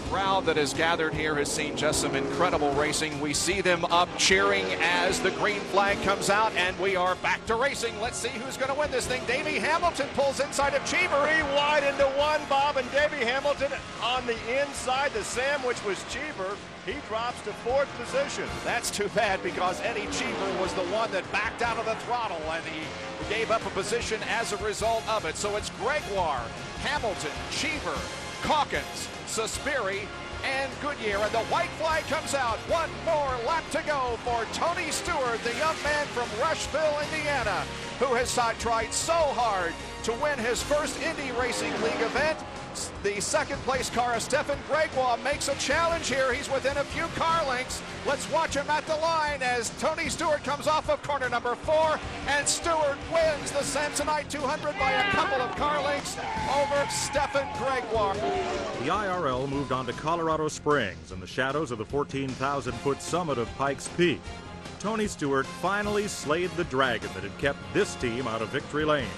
crowd that has gathered here has seen just some incredible racing. We see them up cheering as the green flag comes out, and we are back to racing. Let's see who's going to win this thing. Davey Hamilton pulls inside of Cheever. 3 wide into 1, Bob, and Davey Hamilton on the inside. The sandwich was Cheever. He drops to 4th position. That's too bad because Eddie Cheever was the one that backed out of the throttle, and he gave up a position as a result of it. So it's Gregoire, Hamilton, Cheever, Calkins, Suspiri, and Goodyear, and the white flag comes out. One more lap to go for Tony Stewart, the young man from Rushville, Indiana, who has tried so hard to win his first Indy Racing League event. The second place car, Stefan Gregoire, makes a challenge here. He's within a few car lengths. Let's watch him at the line as Tony Stewart comes off of corner number 4, and Stewart wins the Samsonite 200 by a couple of car lengths over Stefan Gregoire. The IRL moved on to Colorado Springs in the shadows of the 14,000-foot summit of Pikes Peak. Tony Stewart finally slayed the dragon that had kept this team out of victory lane,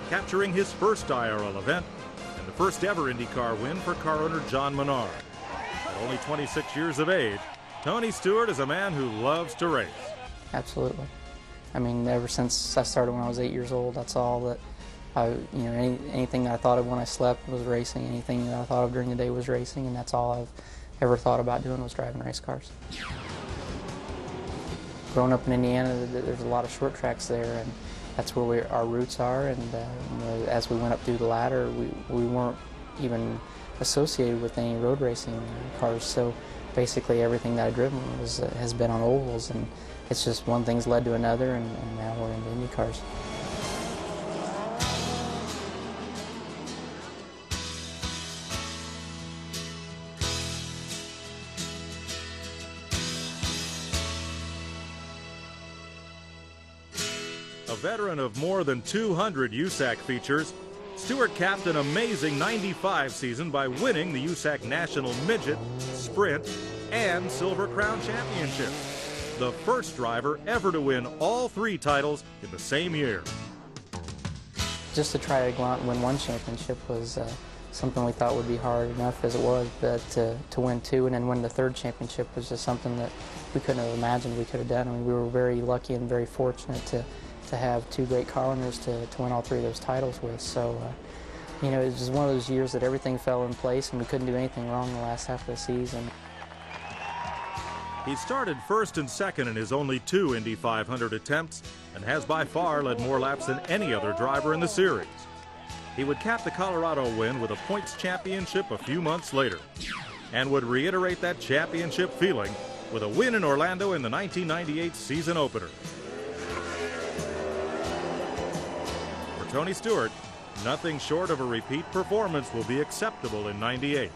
capturing his first IRL event and the first ever IndyCar win for car owner John Menard. At only 26 years of age, Tony Stewart is a man who loves to race. Absolutely. I mean, ever since I started when I was 8 years old, that's all that anything that I thought of when I slept was racing. Anything that I thought of during the day was racing, and that's all I've ever thought about doing was driving race cars. Growing up in Indiana, there's a lot of short tracks there, and that's where our roots are. And as we went up through the ladder, we weren't even associated with any road racing cars. So basically, everything that I've driven has been on ovals, and it's just one thing's led to another, and now we're into IndyCars. A veteran of more than 200 USAC features, Stewart capped an amazing '95 season by winning the USAC National Midget, Sprint, and Silver Crown Championship. The first driver ever to win all 3 titles in the same year. Just to try to go out and win 1 championship was something we thought would be hard enough as it was, but to win 2 and then win the 3rd championship was just something that we couldn't have imagined we could have done. I mean, we were very lucky and very fortunate to have 2 great car owners to win all 3 of those titles with. So, you know, it was just one of those years that everything fell in place and we couldn't do anything wrong the last half of the season. He started 1st and 2nd in his only 2 Indy 500 attempts and has by far led more laps than any other driver in the series. He would cap the Colorado win with a points championship a few months later and would reiterate that championship feeling with a win in Orlando in the 1998 season opener. For Tony Stewart, nothing short of a repeat performance will be acceptable in '98.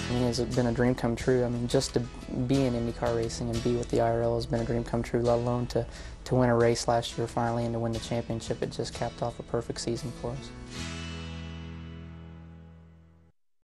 I mean, it's been a dream come true. I mean, just to be in IndyCar racing and be with the IRL has been a dream come true, let alone to win a race last year finally and to win the championship. It just capped off a perfect season for us.